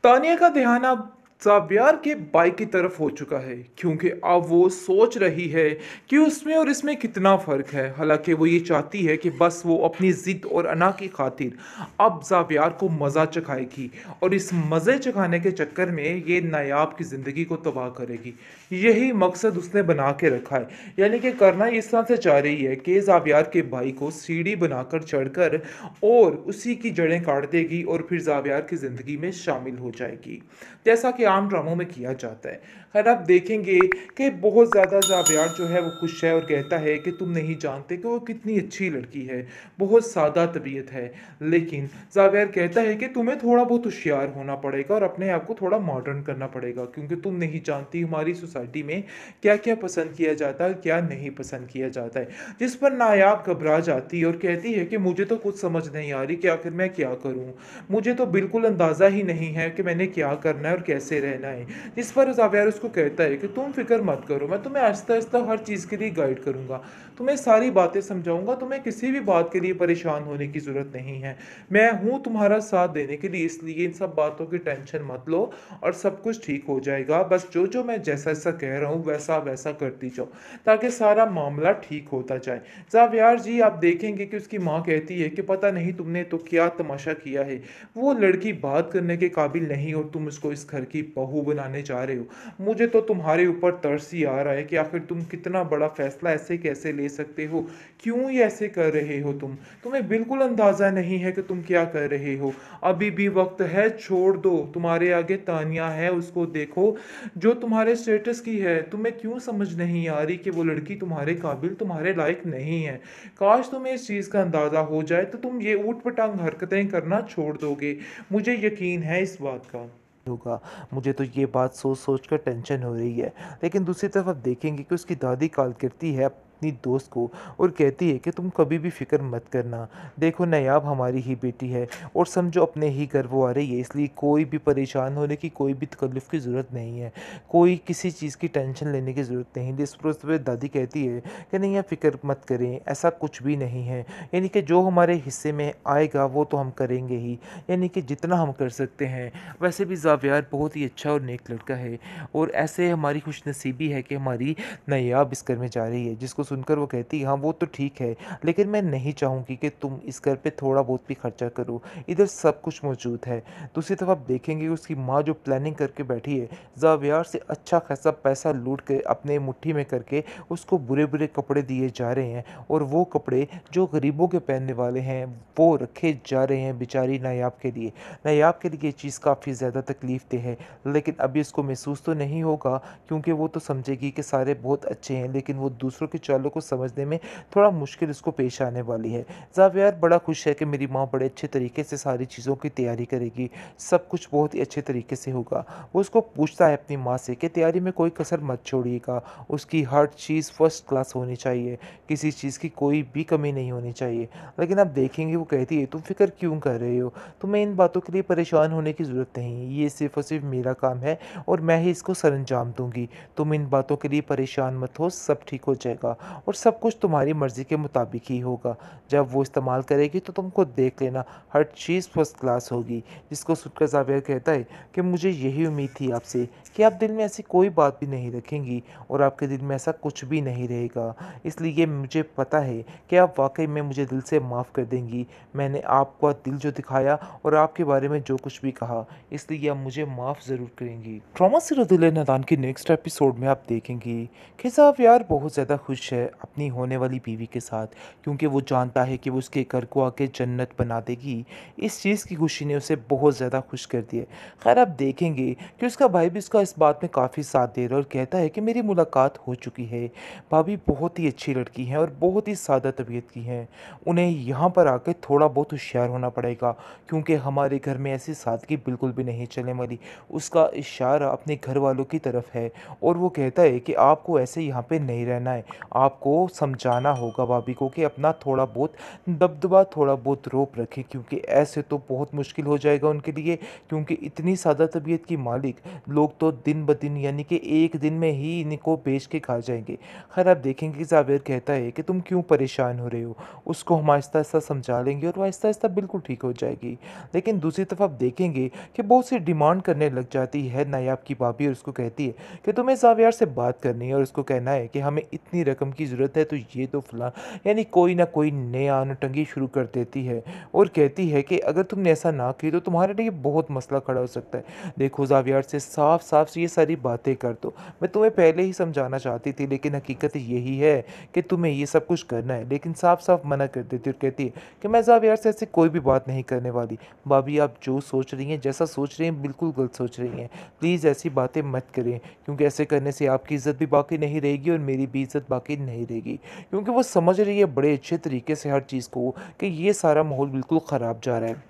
तानिया का ध्यान अब ज़ावियर के बाइक की तरफ हो चुका है क्योंकि अब वो सोच रही है कि उसमें और इसमें कितना फ़र्क है। हालांकि वो ये चाहती है कि बस वो अपनी ज़िद और अना की खातिर अब ज़ावियर को मज़ा चखाएगी और इस मज़े चखाने के चक्कर में ये नायाब की ज़िंदगी को तबाह करेगी। यही मकसद उसने बना के रखा है, यानी कि करना इस तरह से चाह रही है कि ज़ावियर के भाई को सीढ़ी बनाकर चढ़कर और उसी की जड़ें काट देगी और फिर ज़ावियर की ज़िंदगी में शामिल हो जाएगी, जैसा कि आम ड्रामों में किया जाता है। खैर, आप देखेंगे कि बहुत ज़्यादा ज़ावियर जो है वो खुश है और कहता है कि तुम नहीं जानते कि वो कितनी अच्छी लड़की है, बहुत सादा तबीयत है। लेकिन ज़ावियर कहता है कि तुम्हें थोड़ा बहुत होशियार होना पड़ेगा और अपने आप को थोड़ा मॉडर्न करना पड़ेगा, क्योंकि तुम नहीं जानती हमारी सोसाइटी में क्या क्या पसंद किया जाता है, क्या नहीं पसंद किया जाता है। जिस पर नायाब घबरा जाती है और कहती है कि मुझे तो कुछ समझ नहीं आ रही कि आखिर मैं क्या करूं, मुझे तो बिल्कुल अंदाज़ा ही नहीं है कि मैंने क्या करना है और कैसे रहना है। जिस पर ज़ावियर उसको कहता है कि तुम फिक्र मत करो, मैं तुम्हें आहिस्ता आहिस्ता हर चीज़ के लिए गाइड करूंगा, तुम्हें सारी बातें समझाऊंगा, तुम्हें किसी भी बात के लिए परेशान होने की ज़रूरत नहीं है। मैं हूँ तुम्हारा साथ देने के लिए, इसलिए इन सब बातों की टेंशन मत लो और सब कुछ ठीक हो जाएगा। बस जो जो मैं जैसा जैसा कह रहा हूँ वैसा वैसा करती जाओ, ताकि सारा मामला ठीक होता जाए। ज़ावियर जी, आप देखेंगे कि उसकी माँ कहती है कि पता नहीं तुमने तो क्या तमाशा किया है, वो लड़की बात करने के काबिल नहीं और तुम उसको इस घर की बहू बनाने जा रहे हो। मुझे तो तुम्हारे ऊपर तरस ही आ रहा है कि आखिर तुम कितना बड़ा फैसला ऐसे कैसे ले सकते हो, क्यों ये ऐसे कर रहे हो तुम्हें बिल्कुल अंदाज़ा नहीं है कि तुम क्या कर रहे हो। अभी भी वक्त है, छोड़ दो, तुम्हारे आगे तानिया है, उसको देखो जो तुम्हारे स्टेटस की है। तुम्हें क्यों समझ नहीं आ रही कि वो लड़की तुम्हारे काबिल, तुम्हारे लायक नहीं है। काश तुम्हें इस चीज़ का अंदाज़ा हो जाए तो तुम ये ऊट पटांग हरकतें करना छोड़ दोगे, मुझे यकीन है इस बात का। होगा। मुझे तो ये बात सोच सोच कर टेंशन हो रही है। लेकिन दूसरी तरफ आप देखेंगे कि उसकी दादी कॉल करती है अपनी दोस्त को और कहती है कि तुम कभी भी फ़िक्र मत करना। देखो नायाब हमारी ही बेटी है और समझो अपने ही घर वो आ रही है, इसलिए कोई भी परेशान होने की, कोई भी तकल्लुफ़ की ज़रूरत नहीं है। कोई किसी चीज़ की टेंशन लेने की ज़रूरत नहीं। जिस पर उस पे दादी कहती है कि नहीं आप फ़िक्र मत करें, ऐसा कुछ भी नहीं है। यानी कि जो हमारे हिस्से में आएगा वो तो हम करेंगे ही, यानी कि जितना हम कर सकते हैं। वैसे भी ज़ावियर बहुत ही अच्छा और नेक लड़का है और ऐसे हमारी खुशनसीबी है कि हमारी नायाब इस घर में जा रही है। जिसको सुनकर वो कहती है हाँ वो तो ठीक है, लेकिन मैं नहीं चाहूँगी कि तुम इस घर पे थोड़ा बहुत भी खर्चा करो, इधर सब कुछ मौजूद है। दूसरी तरफ आप देखेंगे उसकी माँ जो प्लानिंग करके बैठी है, ज़ावियर से अच्छा खासा पैसा लूट के अपने मुट्ठी में करके उसको बुरे बुरे कपड़े दिए जा रहे हैं और वो कपड़े जो गरीबों के पहनने वाले हैं वो रखे जा रहे हैं बेचारी नायाब के लिए। नायाब के लिए ये चीज़ काफ़ी ज़्यादा तकलीफ़ दे है, लेकिन अभी इसको महसूस तो नहीं होगा क्योंकि वो तो समझेगी कि सारे बहुत अच्छे हैं, लेकिन वो दूसरों के चालों को समझने में थोड़ा मुश्किल इसको पेश आने वाली है। ज़ावियर बड़ा खुश है कि मेरी माँ बड़े अच्छे तरीके से सारी चीज़ों की तैयारी करेगी, सब कुछ बहुत ही अच्छे तरीके से होगा। वो उसको पूछता है अपनी माँ से कि तैयारी में कोई कसर मत छोड़िएगा, उसकी हर चीज़ फर्स्ट क्लास होनी चाहिए, किसी चीज़ की कोई भी कमी नहीं होनी चाहिए। लेकिन आप देखेंगे वो कहती है तुम फिक्र क्यों कर रहे हो, तुम्हें इन बातों के लिए परेशान होने की ज़रूरत नहीं है, ये सिर्फ़ और सिर्फ़ मेरा काम है और मैं ही इसको सरअंजाम दूँगी। तुम इन बातों के लिए परेशान मत हो, सब ठीक हो जाएगा और सब कुछ तुम्हारी मर्ज़ी के मुताबिक ही होगा। जब वो इस्तेमाल करेगी तो तुम खुद देख लेना, हर चीज़ फर्स्ट क्लास होगी। जिसको सुनकर ज़ावियर कहता है कि मुझे यही उम्मीद थी आपसे कि आप दिल में ऐसी कोई बात भी नहीं रखेंगी और आपके दिल में ऐसा कुछ भी नहीं रहेगा। इसलिए मुझे पता है कि आप वाक़ई में मुझे दिल से माफ़ कर देंगी। मैंने आपका दिल जो दिखाया और आपके बारे में जो कुछ भी कहा, इसलिए आप मुझे माफ़ ज़रूर करेंगी। ड्रामा सीरियल दिल है नादान की नेक्स्ट एपिसोड में आप देखेंगे कि ज़ावियर बहुत ज़्यादा खुश है अपनी होने वाली बीवी के साथ, क्योंकि वो जानता है कि वो उसके घर को आके जन्नत बना देगी। इस चीज़ की खुशी ने उसे बहुत ज़्यादा खुश कर दिया। खैर आप देखेंगे कि उसका भाई भी उसका इस बात में काफ़ी साथ दे रहा है और कहता है कि मेरी मुलाकात हो चुकी है, भाभी बहुत ही अच्छी लड़की हैं और बहुत ही सादा तबीयत की हैं, उन्हें यहाँ पर आके थोड़ा बहुत होशियार होना पड़ेगा क्योंकि हमारे घर में ऐसी सादगी बिल्कुल भी नहीं चलने वाली। उसका इशारा अपने घर वालों की तरफ है और वो कहता है कि आपको ऐसे यहाँ पे नहीं रहना है, आपको समझाना होगा भाभी को कि अपना थोड़ा बहुत दबदबा, थोड़ा बहुत रोब रखें, क्योंकि ऐसे तो बहुत मुश्किल हो जाएगा उनके लिए, क्योंकि इतनी ज़्यादा तबीयत की मालिक लोग तो दिन ब दिन, यानी कि एक दिन में ही इनको बेच के खा जाएँगे। खैर, आप देखेंगे कि ज़ावेर कहता है कि तुम क्यों परेशान हो रहे हो? उसको हम आहिस्ता-आहिस्ता समझा लेंगे और वो आहिस्ता-आहिस्ता बिल्कुल ठीक हो जाएगी। लेकिन दूसरी तरफ आप देखेंगे कि बहुत सी डिमांड करने लग जाती है नायाब की भाभी, और उसको कहती है कि तुम्हें ज़ावेर से बात करनी है, और उसको कहना है कि हमें इतनी रकम की ज़रूरत है, तो ये तो फलाँ, यानी कोई ना कोई नया नौटंकी शुरू कर देती है और कहती है कि अगर तुमने ऐसा ना की तो तुम्हारे लिए बहुत मसला खड़ा हो सकता है। देखो, ज़ावियर से साफ-साफ ये सारी बातें कर दो। मैं तुम्हें पहले ही समझाना चाहती थी, लेकिन हकीकत यही है कि तुम्हें ये सब कुछ करना है, लेकिन साफ-साफ मना कर देती है और कहती है कि मैं ज़ावियर से ऐसी कोई भी बात नहीं करने वाली। भाभी, आप जो सोच रही हैं, जैसा सोच रही हैं, बिल्कुल गलत सोच रही हैं। प्लीज़ ऐसी बातें मत करें, क्योंकि ऐसे करने से आपकी इज़्ज़त भी बाकी नहीं रहेगी और मेरी भी इज़्ज़त बाकी नहीं रहेगी। क्योंकि वो समझ रही है बड़े अच्छे तरीके से हर चीज़ को कि ये सारा माहौल बिल्कुल ख़राब जा रहा है।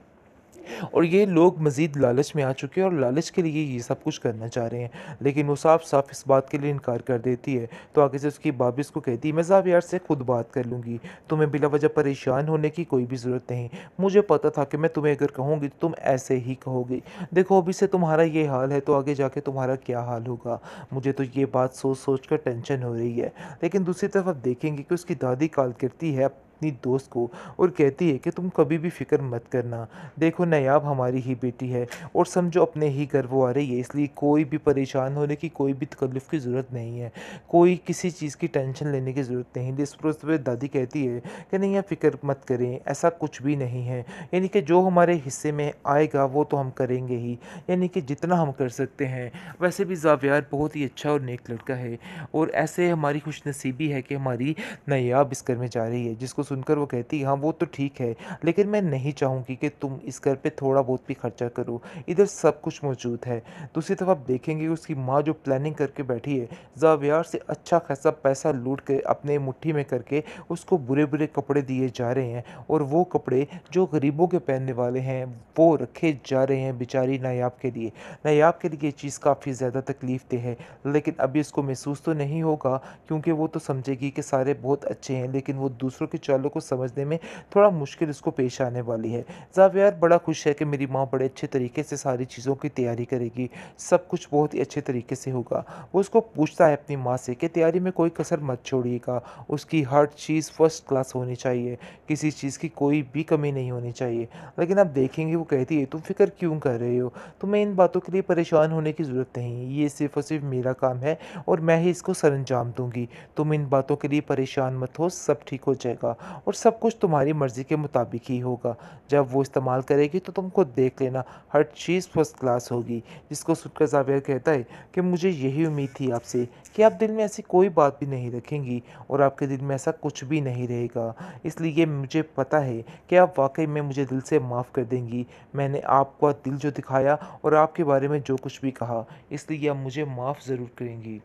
और ये लोग मज़ीद लालच में आ चुके हैं और लालच के लिए ये सब कुछ करना चाह रहे हैं। लेकिन वो साफ-साफ इस बात के लिए इनकार कर देती है। तो आगे से उसकी भाभी उसको कहती है, मैं ज़ावियर से खुद बात कर लूँगी। तुम्हें बिला वजह परेशान होने की कोई भी ज़रूरत नहीं। मुझे पता था कि मैं तुम्हें अगर कहूँगी तो तुम ऐसे ही कहोगी। देखो, अभी से तुम्हारा ये हाल है तो आगे जाके तुम्हारा क्या हाल होगा। मुझे तो ये बात सोच-सोच कर टेंशन हो रही है। लेकिन दूसरी तरफ आप देखेंगे कि उसकी दादी कॉल करती है अपनी दोस्त को और कहती है कि तुम कभी भी फ़िक्र मत करना। देखो, नायाब हमारी ही बेटी है और समझो अपने ही घर वो आ रही है, इसलिए कोई भी परेशान होने की, कोई भी तकल्लुफ़ की ज़रूरत नहीं है। कोई किसी चीज़ की टेंशन लेने की ज़रूरत नहीं। इस पे दादी कहती है कि नहीं, आप फ़िक्र मत करें, ऐसा कुछ भी नहीं है। यानी कि जो हमारे हिस्से में आएगा वो तो हम करेंगे ही, यानी कि जितना हम कर सकते हैं। वैसे भी ज़ावियार बहुत ही अच्छा और नेक लड़का है, और ऐसे हमारी खुशनसीबी है कि हमारी नायाब इस घर में जा रही है। जिसको सुनकर वो कहती है, हाँ वो तो ठीक है, लेकिन मैं नहीं चाहूँगी कि तुम इस घर पे थोड़ा बहुत भी खर्चा करो, इधर सब कुछ मौजूद है। दूसरी तरफ आप देखेंगे उसकी माँ जो प्लानिंग करके बैठी है, ज़ावियार से अच्छा खासा पैसा लूट के अपने मुट्ठी में करके उसको बुरे-बुरे कपड़े दिए जा रहे हैं, और वो कपड़े जो गरीबों के पहनने वाले हैं, वो रखे जा रहे हैं बेचारी नायाब के लिए। नायाब के लिए ये चीज़ काफ़ी ज़्यादा तकलीफ़देह है, लेकिन अभी इसको महसूस तो नहीं होगा, क्योंकि वो तो समझेगी कि सारे बहुत अच्छे हैं, लेकिन वो दूसरों के चालों को समझने में थोड़ा मुश्किल उसको पेश आने वाली है। ज़ावियर बड़ा खुश है कि मेरी माँ बड़े अच्छे तरीके से सारी चीज़ों की तैयारी करेगी, सब कुछ बहुत ही अच्छे तरीके से होगा। वो उसको पूछता है अपनी माँ से कि तैयारी में कोई कसर मत छोड़िएगा, उसकी हर चीज़ फर्स्ट क्लास होनी चाहिए, किसी चीज़ की कोई भी कमी नहीं होनी चाहिए। लेकिन आप देखेंगे वो कहती है, तुम फ़िक्र क्यों कर रहे हो? तुम्हें इन बातों के लिए परेशान होने की ज़रूरत नहीं है, ये सिर्फ़ और सिर्फ़ मेरा काम है और मैं ही इसको सरअंजाम दूँगी। तुम इन बातों के लिए परेशान मत हो, सब ठीक हो जाएगा और सब कुछ तुम्हारी मर्ज़ी के मुताबिक ही होगा। जब वो इस्तेमाल करेगी तो तुम खुद देख लेना, हर चीज़ फर्स्ट क्लास होगी। जिसको सुनकर ज़ावियर कहता है कि मुझे यही उम्मीद थी आपसे कि आप दिल में ऐसी कोई बात भी नहीं रखेंगी और आपके दिल में ऐसा कुछ भी नहीं रहेगा। इसलिए मुझे पता है कि आप वाक़ई में मुझे दिल से माफ़ कर देंगी। मैंने आपका दिल जो दिखाया और आपके बारे में जो कुछ भी कहा, इसलिए आप मुझे माफ़ ज़रूर करेंगी।